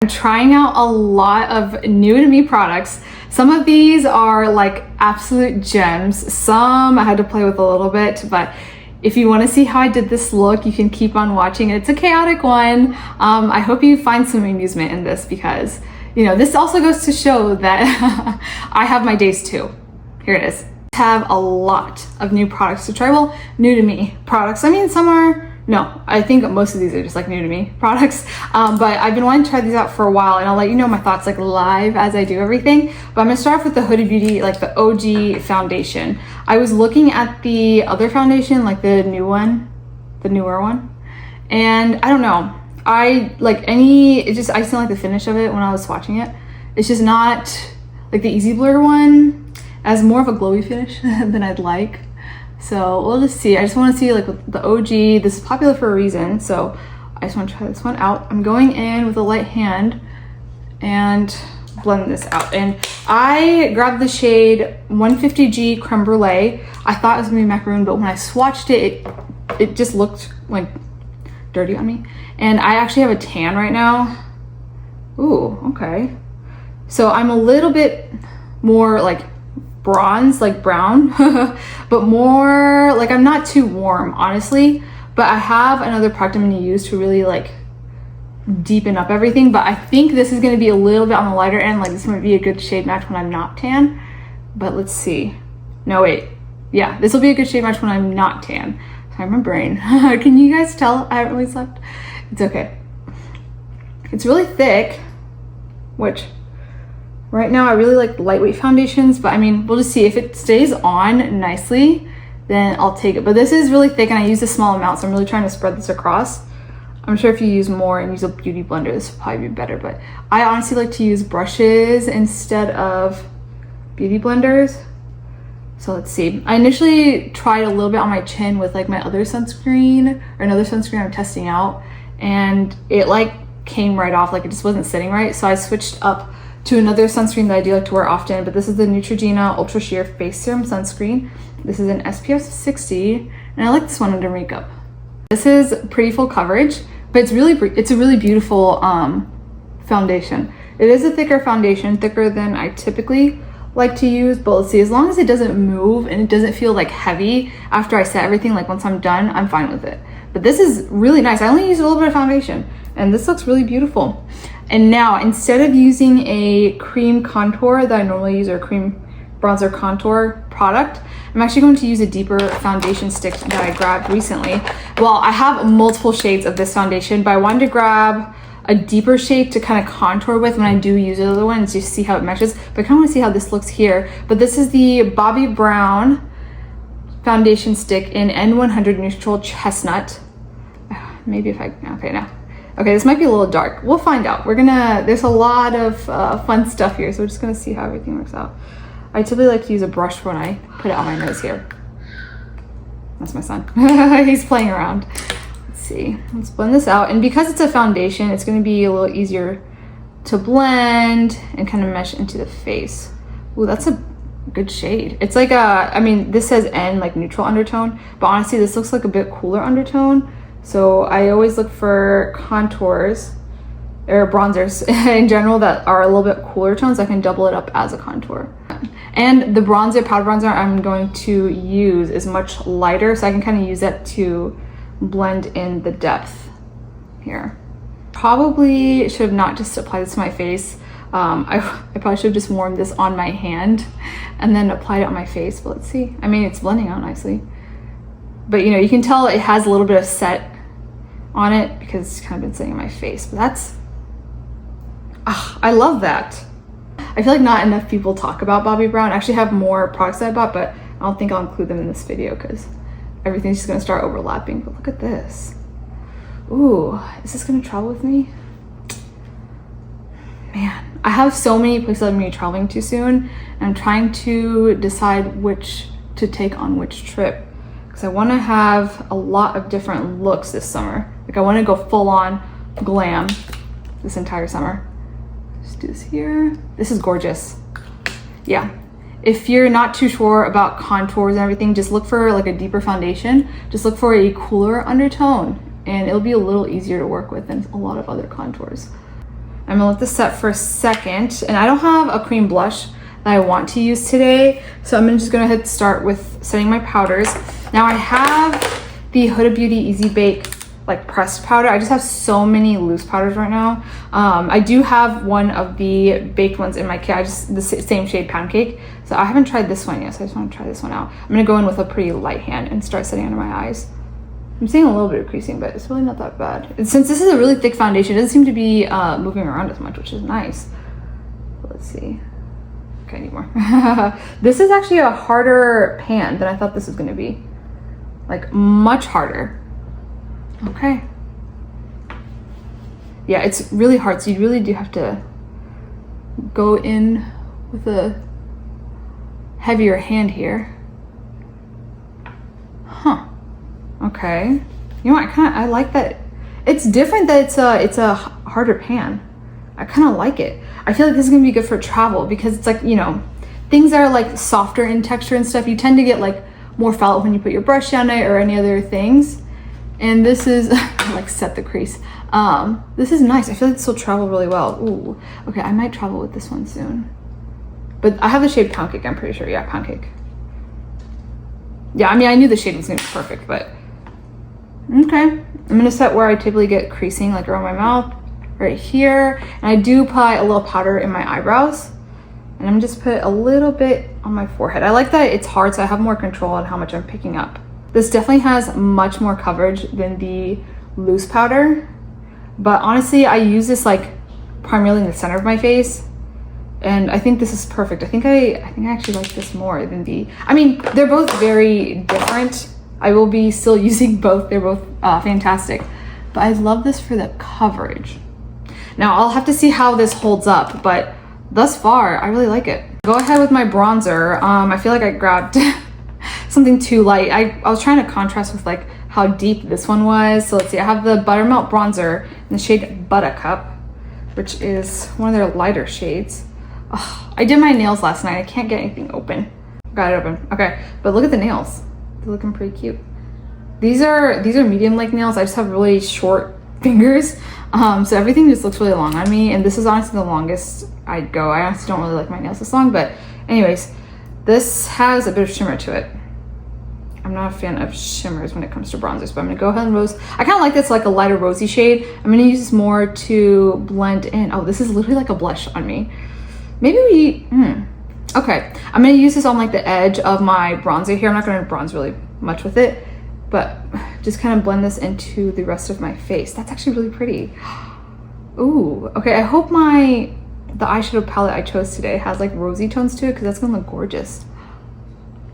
I'm trying out a lot of new to me products. Some of these are like absolute gems. Some I had to play with a little bit, but if you want to see how I did this look, you can keep on watching. It's a chaotic one. I hope you find some amusement in this because, you know, this also goes to show that I have my days too. Here it is. I have a lot of new products to try. Well, new to me products. I mean, some are, no, I think most of these are just like new to me products. But I've been wanting to try these out for a while, and I'll let you know my thoughts like live as I do everything. But I'm gonna start off with the Huda Beauty, like the OG foundation. I was looking at the other foundation, like the new one, the newer one. And I don't know, I like I just don't like the finish of it when I was swatching it. It's just not like the Easy Blur one has more of a glowy finish than I'd like. So we'll just see. I just want to see like the OG. This is popular for a reason, so I just want to try this one out. I'm going in with a light hand and blend this out. And I grabbed the shade 150G Creme Brulee. I thought it was gonna be macaroon, but when I swatched it, it just looked like dirty on me. And I actually have a tan right now. Ooh, okay. So I'm a little bit more like bronze, like brown, but more like I'm not too warm, honestly. But I have another product I'm going to use to really like deepen up everything. But I think this is going to be a little bit on the lighter end. Like this might be a good shade match when I'm not tan. But let's see. No, wait. Yeah, this will be a good shade match when I'm not tan. Sorry, my brain. Can you guys tell I haven't really slept? It's okay. It's really thick, which right now I really like lightweight foundations, but I mean, we'll just see. If it stays on nicely, then I'll take it. But this is really thick and I use a small amount, so I'm really trying to spread this across. I'm sure if you use more and use a beauty blender, this would probably be better, but I honestly like to use brushes instead of beauty blenders. So let's see. I initially tried a little bit on my chin with like my other sunscreen, or another sunscreen I'm testing out, and it like came right off, like it just wasn't sitting right. So I switched up to another sunscreen that I do like to wear often, but this is the Neutrogena Ultra Sheer Face Serum Sunscreen. This is an SPF 60, and I like this one under makeup. This is pretty full coverage, but it's a really beautiful foundation. It is a thicker foundation, thicker than I typically like to use, but let's see, as long as it doesn't move and it doesn't feel like heavy after I set everything, like once I'm done, I'm fine with it. But this is really nice. I only use a little bit of foundation, and this looks really beautiful. And now, instead of using a cream contour that I normally use, or a cream bronzer contour product, I'm actually going to use a deeper foundation stick that I grabbed recently. Well, I have multiple shades of this foundation, but I wanted to grab a deeper shade to kind of contour with when I do use the other ones, to see how it meshes. But I kind of want to see how this looks here. But this is the Bobbi Brown foundation stick in N100 Neutral Chestnut. Maybe if I, okay, now. Okay, this might be a little dark. We'll find out. There's a lot of fun stuff here, so we're just gonna see how everything works out. I typically like to use a brush when I put it on my nose here. That's my son. He's playing around. Let's see. Let's blend this out. And because it's a foundation, it's gonna be a little easier to blend and kind of mesh into the face. Ooh, that's a good shade. It's like I mean, this says N, like neutral undertone, but honestly, this looks like a bit cooler undertone. So I always look for contours or bronzers in general that are a little bit cooler tones. I can double it up as a contour. And the bronzer, powder bronzer I'm going to use is much lighter, so I can kind of use that to blend in the depth here. Probably should have not just applied this to my face. I probably should have just warmed this on my hand and then applied it on my face, but let's see. I mean, it's blending out nicely. But you know, you can tell it has a little bit of set on it because it's kind of been sitting in my face. But that's, I love that. I feel like not enough people talk about Bobbi Brown. I actually have more products that I bought, but I don't think I'll include them in this video because everything's just gonna start overlapping. But look at this. Ooh, is this gonna travel with me? Man, I have so many places I'm gonna be traveling to soon, and I'm trying to decide which to take on which trip. I want to have a lot of different looks this summer. Like I want to go full on glam this entire summer. Just do this here. This is gorgeous. Yeah. If you're not too sure about contours and everything, just look for like a deeper foundation. Just look for a cooler undertone, and it'll be a little easier to work with than a lot of other contours. I'm gonna let this set for a second. And I don't have a cream blush that I want to use today, so I'm just gonna hit start with setting my powders. Now I have the Huda Beauty Easy Bake like pressed powder. I just have so many loose powders right now. I do have one of the baked ones in my kit. The same shade Pound Cake. So I haven't tried this one yet, so I just want to try this one out. I'm gonna go in with a pretty light hand and start setting under my eyes. I'm seeing a little bit of creasing, but it's really not that bad. And since this is a really thick foundation, it doesn't seem to be moving around as much, which is nice. Let's see. Okay, I need more. This is actually a harder pan than I thought this was gonna be. Like much harder. Okay. Yeah, it's really hard, so you really do have to go in with a heavier hand here. Huh. Okay. You know what, I like that. It's different that it's a harder pan. I kind of like it. I feel like this is gonna be good for travel because it's like, you know, things that are like softer in texture and stuff, you tend to get like more fallout when you put your brush down it or any other things. And this is, I like set the crease. This is nice. I feel like this will travel really well. Ooh, okay, I might travel with this one soon. But I have the shade Pound Cake, I'm pretty sure. Yeah, Pound Cake. Yeah, I mean, I knew the shade was gonna be perfect, but okay. I'm gonna set where I typically get creasing, like around my mouth, right here. And I do apply a little powder in my eyebrows. And I'm just put a little bit on my forehead. I like that it's hard, so I have more control on how much I'm picking up. This definitely has much more coverage than the loose powder, but honestly, I use this like primarily in the center of my face, and I think this is perfect. I think I actually like this more than the. I mean, they're both very different. I will be still using both. They're both fantastic, but I love this for the coverage. Now I'll have to see how this holds up, but thus far I really like it. Go ahead with my bronzer. I feel like I grabbed something too light. I was trying to contrast with like how deep this one was. So let's see, I have the Buttermelt bronzer in the shade Buttercup, which is one of their lighter shades. Oh, I did my nails last night. I can't get anything open. Got it open. Okay, but look at the nails. They're looking pretty cute. These are medium length nails. I just have really short fingers. So everything just looks really long on me. And this is honestly the longest I'd go. I honestly don't really like my nails this long, but anyways, this has a bit of shimmer to it. I'm not a fan of shimmers when it comes to bronzers, but I'm gonna go ahead and rose. I kind of like this like a lighter rosy shade. I'm gonna use this more to blend in. Oh, this is literally like a blush on me. Maybe okay, I'm gonna use this on like the edge of my bronzer here. I'm not gonna bronze really much with it, but just kind of blend this into the rest of my face. That's actually really pretty. Ooh, okay, I hope the eyeshadow palette I chose today has like rosy tones to it, because that's gonna look gorgeous.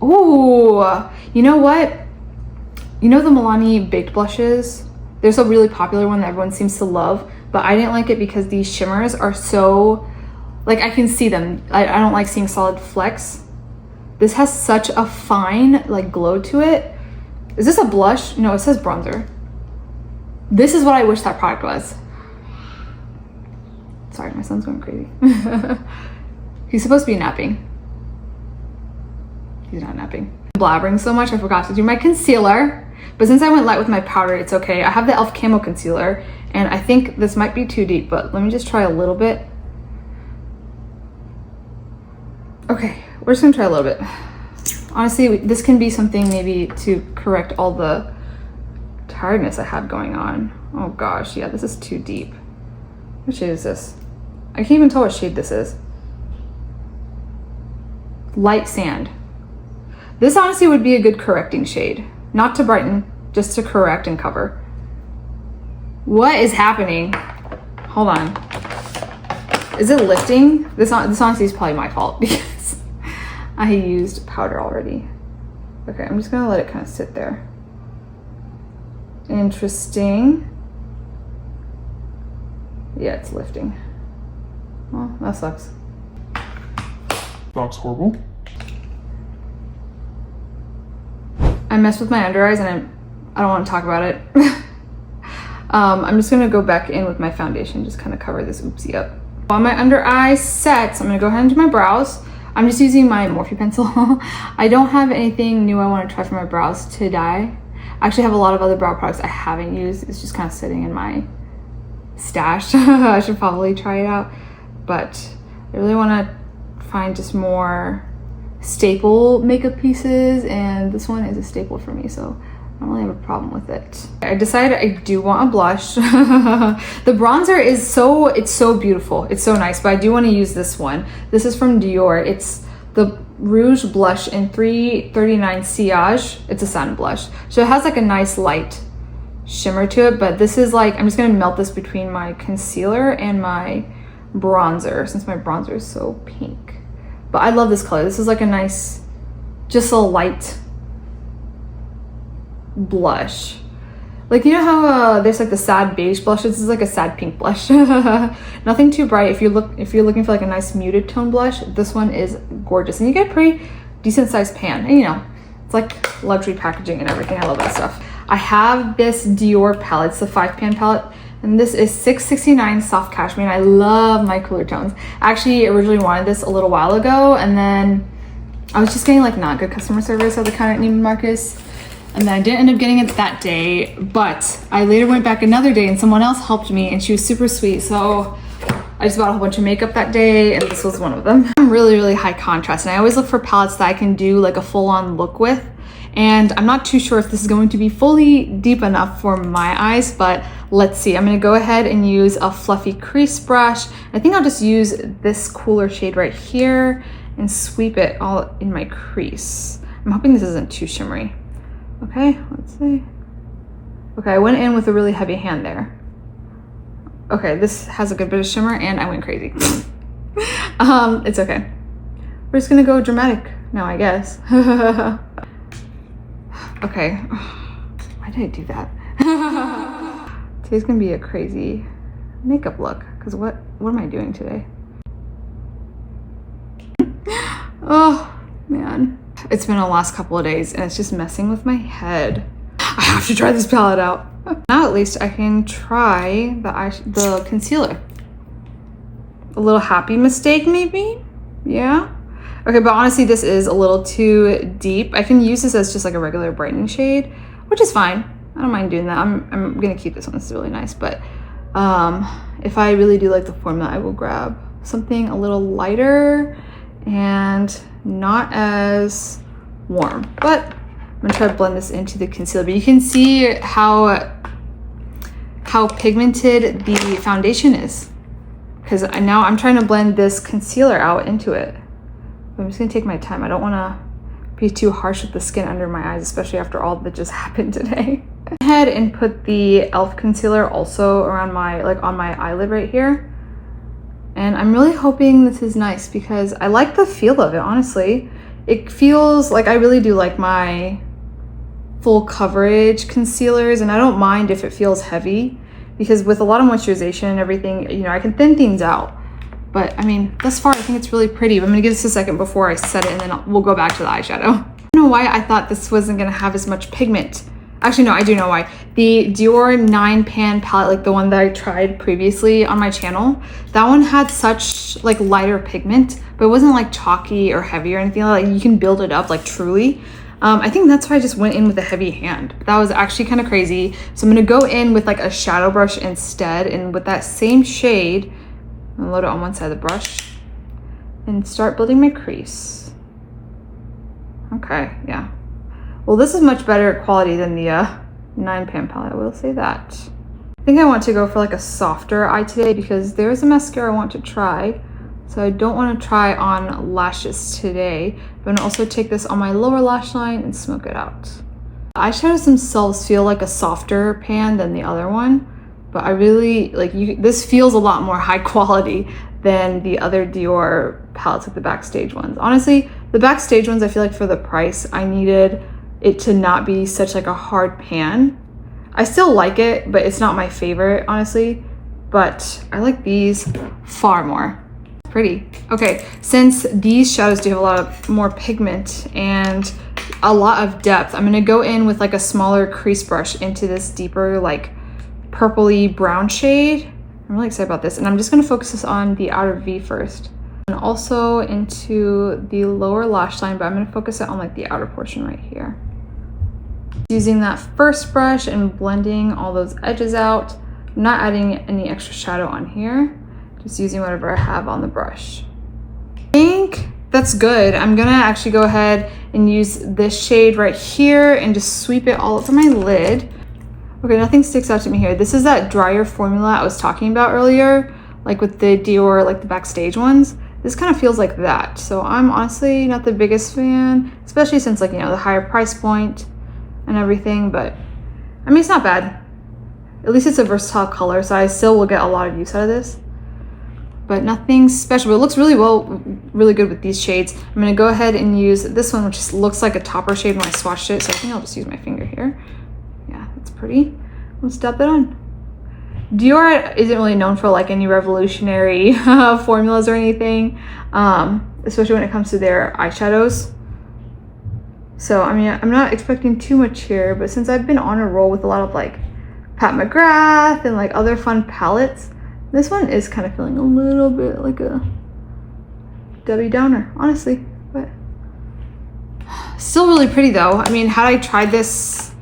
Ooh, you know what? You know the Milani baked blushes? There's a really popular one that everyone seems to love, but I didn't like it because these shimmers are so, like I can see them. I don't like seeing solid flecks. This has such a fine like glow to it. Is this a blush? No, it says bronzer. This is what I wish that product was. Sorry, my son's going crazy. He's supposed to be napping. He's not napping. I'm blabbering so much, I forgot to do my concealer. But since I went light with my powder, it's okay. I have the e.l.f. Camo concealer, and I think this might be too deep, but let me just try a little bit. Okay, we're just gonna try a little bit. Honestly, this can be something maybe to correct all the tiredness I have going on. Oh gosh, yeah, this is too deep. What shade is this? I can't even tell what shade this is. Light Sand. This honestly would be a good correcting shade. Not to brighten, just to correct and cover. What is happening? Hold on. Is it lifting? This honestly is probably my fault because I used powder already. Okay, I'm just gonna let it kind of sit there. Interesting. Yeah, it's lifting. Well, that sucks. That's horrible. I messed with my under eyes and I don't want to talk about it. I'm just gonna go back in with my foundation, just kind of cover this oopsie up. While my under eye sets, I'm gonna go ahead and do my brows. I'm just using my Morphe pencil. I don't have anything new I want to try for my brows today. I actually have a lot of other brow products I haven't used. It's just kind of sitting in my stashed. I should probably try it out, but I really want to find just more staple makeup pieces, and this one is a staple for me, so I don't really have a problem with it. I decided I do want a blush. The bronzer is it's so beautiful. It's so nice, but I do want to use this one. This is from Dior. It's the Rouge blush in 339 Sillage. It's a satin blush. So it has like a nice light shimmer to it, but this is like, I'm just gonna melt this between my concealer and my bronzer, since my bronzer is so pink. But I love this color. This is like a nice, just a light blush. Like, you know how there's like the sad beige blush? This is like a sad pink blush. Nothing too bright. If you're looking for like a nice muted tone blush, this one is gorgeous, and you get a pretty decent sized pan. And you know, it's like luxury packaging and everything. I love that stuff. I have this Dior palette. It's the 5-pan palette, and this is $6.69 soft cashmere, and I love my cooler tones. I actually originally wanted this a little while ago, and then I was just getting like not good customer service at the counter at Neiman Marcus. And then I didn't end up getting it that day, but I later went back another day and someone else helped me, and she was super sweet. So I just bought a whole bunch of makeup that day, and this was one of them. I'm really high contrast, and I always look for palettes that I can do like a full-on look with. And I'm not too sure if this is going to be fully deep enough for my eyes, but let's see. I'm gonna go ahead and use a fluffy crease brush. I think I'll just use this cooler shade right here and sweep it all in my crease. I'm hoping this isn't too shimmery. Okay, let's see. Okay, I went in with a really heavy hand there. Okay, this has a good bit of shimmer, and I went crazy. It's okay. We're just gonna go dramatic now, I guess. Okay, why did I do that? Today's gonna be a crazy makeup look, because what am I doing today? Oh, man. It's been the last couple of days, and it's just messing with my head. I have to try this palette out. Now at least I can try the concealer. A little happy mistake, maybe? Yeah? Okay, but honestly, this is a little too deep. I can use this as just like a regular brightening shade, which is fine. I don't mind doing that. I'm gonna keep this one. This is really nice, but if I really do like the formula, I will grab something a little lighter and not as warm. But I'm gonna try to blend this into the concealer. But you can see how pigmented the foundation is, because now I'm trying to blend this concealer out into it. But I'm just gonna take my time. I don't wanna be too harsh with the skin under my eyes, especially after all that just happened today. Go ahead and put the e.l.f. concealer also around my, like on my eyelid right here. And I'm really hoping this is nice, because I like the feel of it, honestly. It feels like I really do like my full coverage concealers, and I don't mind if it feels heavy, because with a lot of moisturization and everything, you know, I can thin things out. But I mean, thus far, I think it's really pretty. But I'm gonna give this a second before I set it, and then we'll go back to the eyeshadow. I don't know why I thought this wasn't gonna have as much pigment. Actually, no, I do know why. The Dior 9-pan palette, like the one that I tried previously on my channel, that one had such like lighter pigment, but it wasn't like chalky or heavy or anything. Like, you can build it up like truly. I think that's why I just went in with a heavy hand. That was actually kind of crazy. So I'm gonna go in with like a shadow brush instead, and with that same shade, I'm gonna load it on one side of the brush and start building my crease. Okay, yeah. Well, this is much better quality than the 9-pan palette, I will say that. I think I want to go for like a softer eye today, because there's a mascara I want to try. So I don't want to try on lashes today, but I'm gonna also take this on my lower lash line and smoke it out. The eyeshadows themselves feel like a softer pan than the other one, but I really, like, this feels a lot more high quality than the other Dior palettes, like the Backstage ones. Honestly, the Backstage ones, I feel like for the price, I needed it to not be such like a hard pan. I still like it, but it's not my favorite, honestly. But I like these far more. Pretty. Okay, since these shadows do have a lot of more pigment and a lot of depth, I'm gonna go in with like a smaller crease brush into this deeper, like purpley brown shade. I'm really excited about this, and I'm just gonna focus this on the outer V first, and also into the lower lash line, but I'm gonna focus it on like the outer portion right here. Using that first brush and blending all those edges out, I'm not adding any extra shadow on here, just using whatever I have on the brush. I think that's good. I'm gonna actually go ahead and use this shade right here and just sweep it all over my lid. Okay, nothing sticks out to me here. This is that drier formula I was talking about earlier, like with the Dior, like the backstage ones. This kind of feels like that. So I'm honestly not the biggest fan, especially since, like, you know, the higher price point and everything, but I mean, it's not bad. At least it's a versatile color, so I still will get a lot of use out of this. But nothing special, but it looks really good with these shades. I'm gonna go ahead and use this one, which just looks like a topper shade when I swatched it, so I think I'll just use my finger here. Yeah, that's pretty. Let's dab that on. Dior isn't really known for like any revolutionary formulas or anything, especially when it comes to their eyeshadows. So, I mean, I'm not expecting too much here, but since I've been on a roll with a lot of like Pat McGrath and like other fun palettes, this one is kind of feeling a little bit like a Debbie Downer, honestly, but still really pretty though. I mean, had I tried this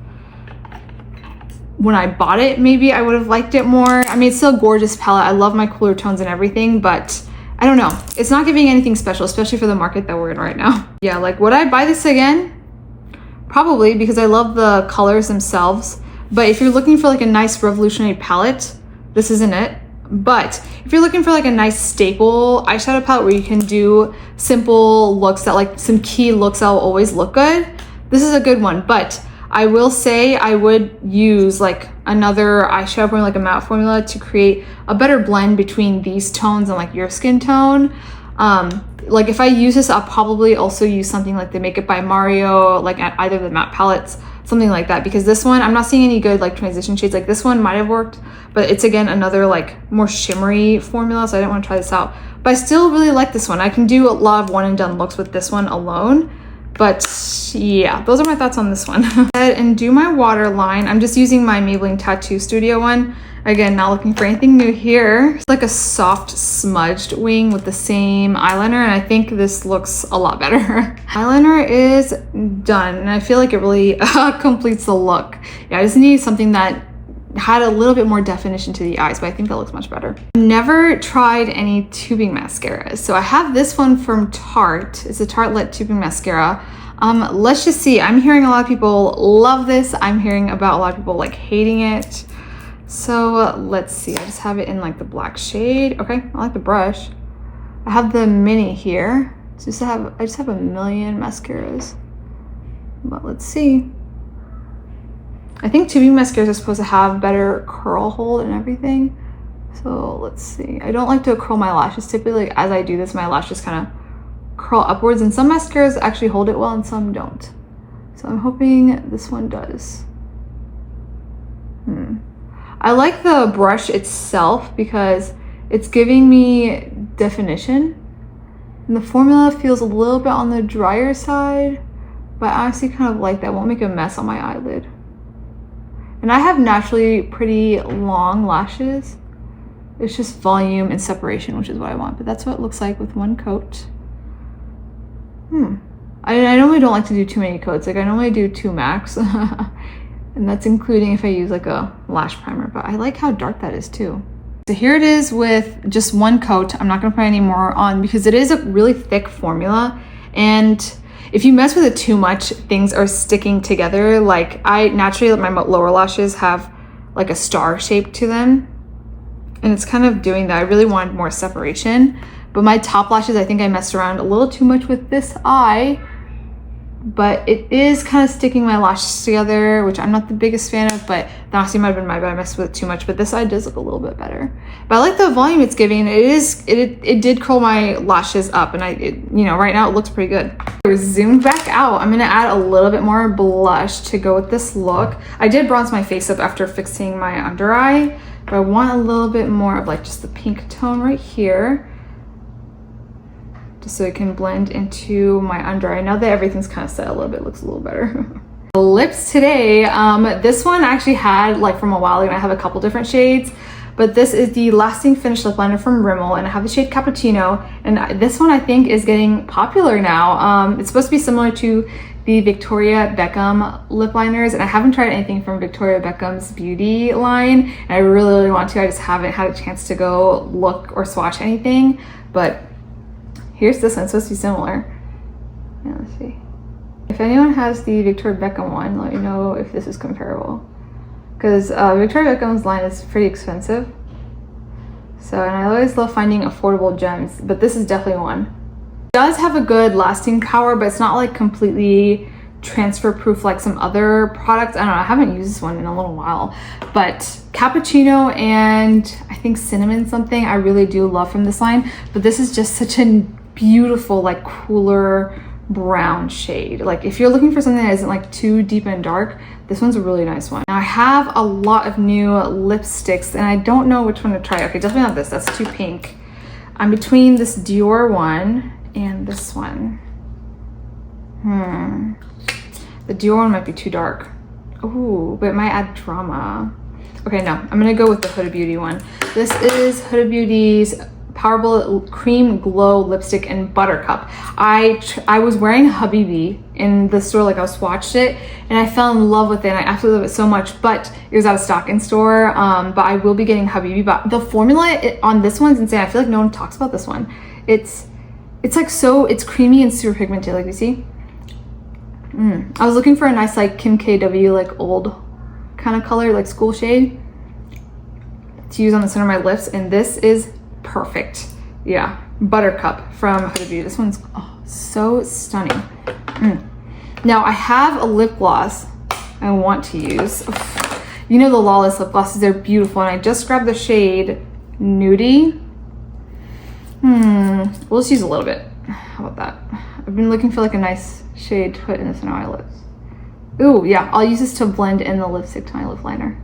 when I bought it, maybe I would have liked it more. I mean, it's still a gorgeous palette. I love my cooler tones and everything, but I don't know. It's not giving anything special, especially for the market that we're in right now. Yeah, like, would I buy this again? Probably, because I love the colors themselves. But if you're looking for like a nice revolutionary palette, this isn't it. But if you're looking for like a nice staple eyeshadow palette where you can do simple looks that, like, some key looks that will always look good, this is a good one. But I will say I would use like another eyeshadow formula, like a matte formula, to create a better blend between these tones and like your skin tone. Like if I use this, I'll probably also use something like the Make It by Mario, like at either of the matte palettes, something like that, because this one, I'm not seeing any good like transition shades. Like this one might have worked, but it's again another like more shimmery formula, so I didn't want to try this out. But I still really like this one. I can do a lot of one and done looks with this one alone. But yeah, those are my thoughts on this one. Go ahead and do my waterline. I'm just using my Maybelline Tattoo Studio one. Again, not looking for anything new here. It's like a soft smudged wing with the same eyeliner, and I think this looks a lot better. Eyeliner is done, and I feel like it really completes the look. Yeah, I just need something that had a little bit more definition to the eyes, but I think that looks much better. I've never tried any tubing mascaras. So I have this one from Tarte. It's a Tartelette tubing mascara. Let's just see. I'm hearing a lot of people love this. I'm hearing about a lot of people like hating it. So let's see. I just have it in like the black shade. Okay, I like the brush. I have the mini here. I just have a million mascaras. But let's see. I think tubing mascaras are supposed to have better curl hold and everything. So let's see. I don't like to curl my lashes. Typically, as I do this, my lashes kind of curl upwards, and some mascaras actually hold it well and some don't. So I'm hoping this one does. I like the brush itself because it's giving me definition. And the formula feels a little bit on the drier side, but I honestly kind of like that. It won't make a mess on my eyelid. And I have naturally pretty long lashes. It's just volume and separation, which is what I want. But that's what it looks like with one coat. I normally don't like to do too many coats. Like I normally do 2 max. And that's including if I use like a lash primer. But I like how dark that is too. So here it is with just one coat. I'm not gonna put any more on because it is a really thick formula. And if you mess with it too much, things are sticking together. Like I naturally, my lower lashes have like a star shape to them. And it's kind of doing that. I really wanted more separation. But my top lashes, I think I messed around a little too much with this eye. But it is kind of sticking my lashes together, which I'm not the biggest fan of, but that honestly might have been my bad. I messed with it too much, but this eye does look a little bit better. But I like the volume it's giving. It did curl my lashes up, and right now it looks pretty good. We're zoomed back out. I'm gonna add a little bit more blush to go with this look. I did bronze my face up after fixing my under eye, but I want a little bit more of like just the pink tone right here, just so it can blend into my under eye. Now that everything's kind of set a little bit, it looks a little better. Lips today, this one I actually had like from a while ago, and I have a couple different shades, but this is the Lasting Finish Lip Liner from Rimmel, and I have the shade Cappuccino, and this one I think is getting popular now. It's supposed to be similar to the Victoria Beckham lip liners, and I haven't tried anything from Victoria Beckham's beauty line, and I really want to. I just haven't had a chance to go look or swatch anything, but here's this one. It's supposed to be similar. Yeah, let's see. If anyone has the Victoria Beckham one, let me know if this is comparable, because Victoria Beckham's line is pretty expensive. So, and I always love finding affordable gems, but this is definitely one. It does have a good lasting power, but it's not like completely transfer proof like some other products. I don't know, I haven't used this one in a little while, but cappuccino and I think cinnamon something I really do love from this line, but this is just such a beautiful, like cooler brown shade. Like if you're looking for something that isn't like too deep and dark, this one's a really nice one. Now I have a lot of new lipsticks and I don't know which one to try. Okay, definitely not this, that's too pink. I'm between this Dior one and this one. The Dior one might be too dark. Ooh, but it might add drama. Okay, no, I'm gonna go with the Huda Beauty one. This is Huda Beauty's Powerful Cream Glow Lipstick in Buttercup. I was wearing Habibi in the store, like I swatched it, and I fell in love with it, and I absolutely love it so much, but it was out of stock in store. But I will be getting Habibi. But the formula on this one's insane. I feel like no one talks about this one. It's like so, it's creamy and super pigmented, like you see. I was looking for a nice like Kim KW, like old kind of color, like school shade to use on the center of my lips, and this is perfect. Yeah, Buttercup from Huda Beauty. This one's so stunning. Now I have a lip gloss I want to use. You know the Lawless lip glosses, they're beautiful, and I just grabbed the shade Nudie. We'll just use a little bit. How about that? I've been looking for like a nice shade to put in the center of my lips. Ooh, yeah, I'll use this to blend in the lipstick to my lip liner.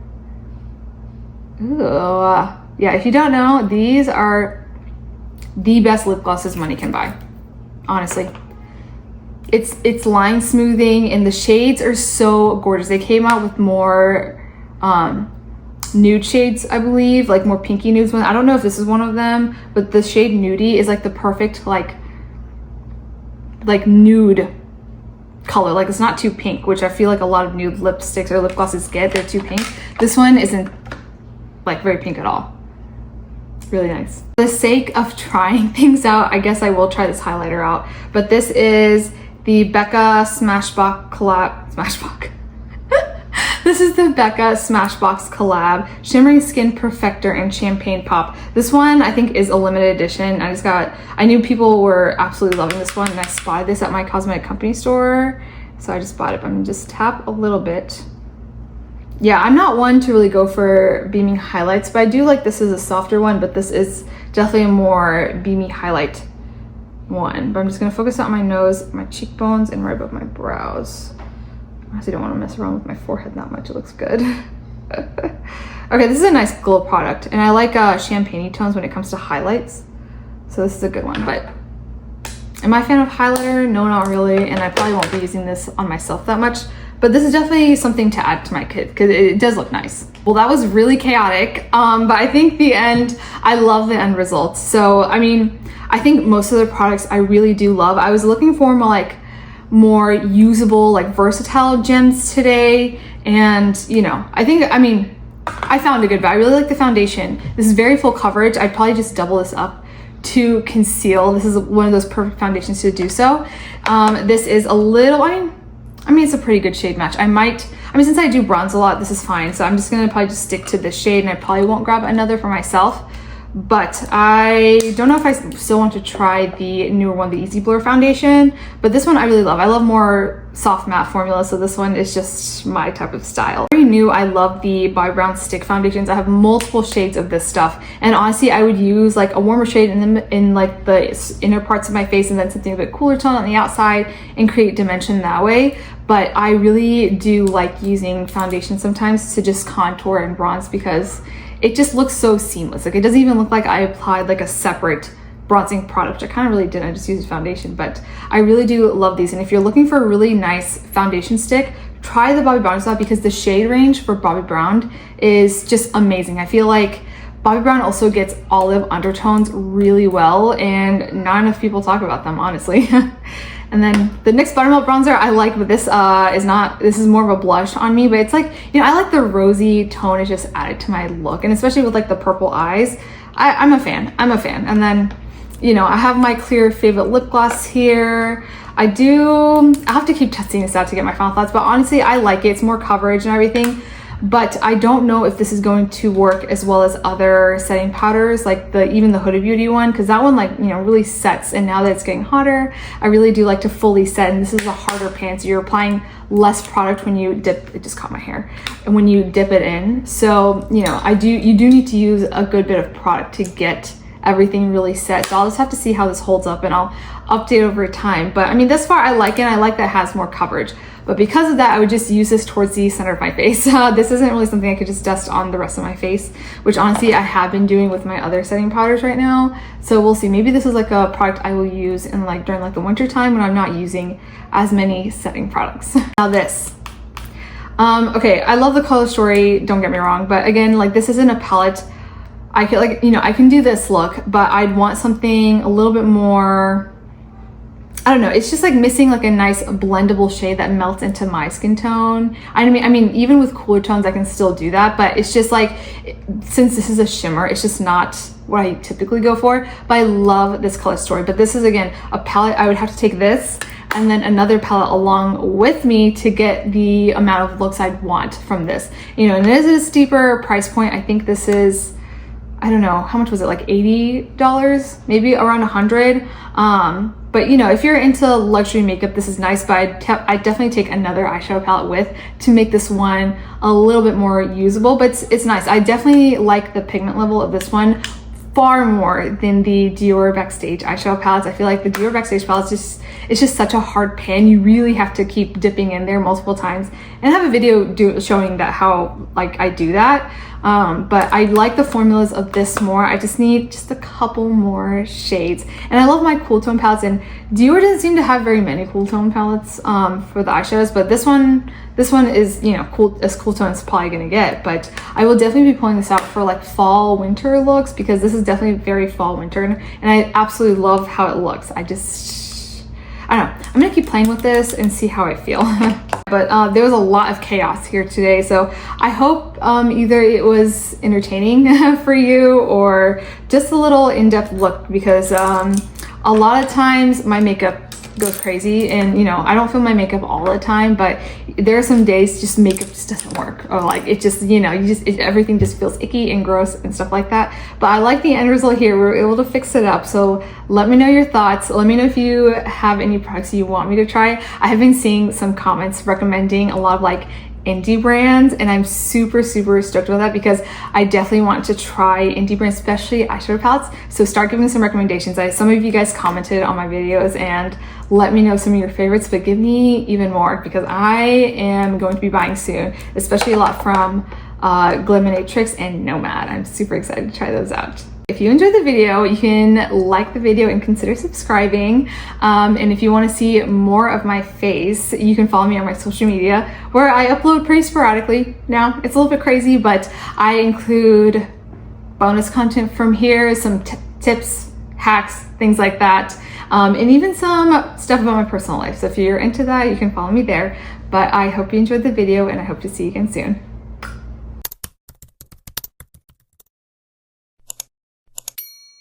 Ooh. Yeah, if you don't know, these are the best lip glosses money can buy. Honestly. It's line smoothing and the shades are so gorgeous. They came out with more nude shades, I believe, like more pinky nudes. I don't know if this is one of them, but the shade Nudie is like the perfect like nude color. Like it's not too pink, which I feel like a lot of nude lipsticks or lip glosses get. They're too pink. This one isn't like very pink at all. Really nice. For the sake of trying things out, I guess I will try this highlighter out, but this is the Becca Smashbox collab. Smashbox. This is the Becca Smashbox collab Shimmering Skin Perfector and Champagne Pop. This one I think is a limited edition. I knew people were absolutely loving this one, and I spotted this at my cosmetic company store, so I just bought it. I'm gonna just tap a little bit. Yeah, I'm not one to really go for beaming highlights, but I do like this is a softer one, but this is definitely a more beamy highlight one. But I'm just gonna focus on my nose, my cheekbones, and right above my brows. I honestly don't want to mess around with my forehead that much. It looks good. Okay, this is a nice glow product, and I like champagne tones when it comes to highlights, so this is a good one. But am I a fan of highlighter? No, not really, and I probably won't be using this on myself that much. But this is definitely something to add to my kit because it does look nice. Well, that was really chaotic, but I think I love the end results. So, I mean, I think most of the products I really do love. I was looking for more usable, like versatile gems today. And, you know, I found a good buy. I really like the foundation. This is very full coverage. I'd probably just double this up to conceal. This is one of those perfect foundations to do so. This is a little, I mean, it's a pretty good shade match. Since I do bronze a lot, this is fine. So I'm just gonna probably just stick to this shade, and I probably won't grab another for myself. But I don't know if I still want to try the newer one, the Easy Blur foundation. But this one I really love. I love more soft matte formula, so this one is just my type of style. Very new, I love the Bobbi Brown stick foundations. I have multiple shades of this stuff, and honestly, I would use like a warmer shade in like the inner parts of my face, and then something a bit cooler tone on the outside, and create dimension that way. But I really do like using foundation sometimes to just contour and bronze because it just looks so seamless. Like it doesn't even look like I applied like a separate bronzing product. I kind of really didn't. I just used foundation, but I really do love these. And if you're looking for a really nice foundation stick, try the Bobbi Brown stuff because the shade range for Bobbi Brown is just amazing. I feel like Bobbi Brown also gets olive undertones really well, and not enough people talk about them, honestly. And then the NYX Buttermilk bronzer I like, but this is more of a blush on me, but it's like, you know, I like the rosy tone it just added to my look, and especially with like the purple eyes. I'm a fan. And then, you know, I have my clear favorite lip gloss here. I have to keep testing this out to get my final thoughts, but honestly, I like it. It's more coverage and everything, but I don't know if this is going to work as well as other setting powders, like even the Huda Beauty one, because that one, like, you know, really sets. And now that it's getting hotter, I really do like to fully set, and this is a harder pan, so you're applying less product when you dip. It just caught my hair. And when you dip it in, so, you know, you do need to use a good bit of product to get everything really set. So I'll just have to see how this holds up, and I'll update over time. But I mean, thus far I like it. I like that it has more coverage, but because of that, I would just use this towards the center of my face. This isn't really something I could just dust on the rest of my face, which honestly I have been doing with my other setting powders right now. So we'll see. Maybe this is like a product I will use in like during like the winter time when I'm not using as many setting products. Now this. Okay, I love the color story, don't get me wrong, but again, like, this isn't a palette. I could, like, you know, I can do this look, but I'd want something a little bit more, I don't know, it's just like missing like a nice blendable shade that melts into my skin tone. I mean, even with cooler tones, I can still do that, but it's just like, since this is a shimmer, it's just not what I typically go for. But I love this color story. But this is, again, a palette. I would have to take this and then another palette along with me to get the amount of looks I'd want from this. You know, and it is a steeper price point. I think this is, I don't know, how much was it, like $80, maybe around 100. But you know, if you're into luxury makeup, this is nice, but I'd definitely take another eyeshadow palette with to make this one a little bit more usable, but it's nice. I definitely like the pigment level of this one far more than the Dior Backstage eyeshadow palettes. I feel like the Dior Backstage palette it's just such a hard pan. You really have to keep dipping in there multiple times, and I have a video showing that how like I do that. But I like the formulas of this more. I just need just a couple more shades, and I love my cool tone palettes, and Dior doesn't seem to have very many cool tone palettes for the eyeshadows, but this one is, you know, cool tone as probably gonna get. But I will definitely be pulling this out for like fall winter looks, because this is definitely very fall winter, and I absolutely love how it looks. I don't know, I'm gonna keep playing with this and see how I feel. But there was a lot of chaos here today, so I hope either it was entertaining for you or just a little in-depth look, because a lot of times my makeup goes crazy, and you know, I don't film my makeup all the time, but there are some days just makeup just doesn't work, or like it just, you know, everything just feels icky and gross and stuff like that. But I like the end result here. We were able to fix it up. So let me know your thoughts. Let me know if you have any products you want me to try. I have been seeing some comments recommending a lot of like indie brands, and I'm super stoked with that, because I definitely want to try indie brands, especially eyeshadow palettes. So start giving me some recommendations. Some of you guys commented on my videos and let me know some of your favorites, but give me even more, because I am going to be buying soon, especially a lot from Gliminatrix and Nomad. I'm super excited to try those out. If you enjoyed the video, you can like the video and consider subscribing. And if you want to see more of my face, you can follow me on my social media, where I upload pretty sporadically now. It's a little bit crazy, but I include bonus content from here, some tips, hacks, things like that, and even some stuff about my personal life. So if you're into that, you can follow me there. But I hope you enjoyed the video, and I hope to see you again soon.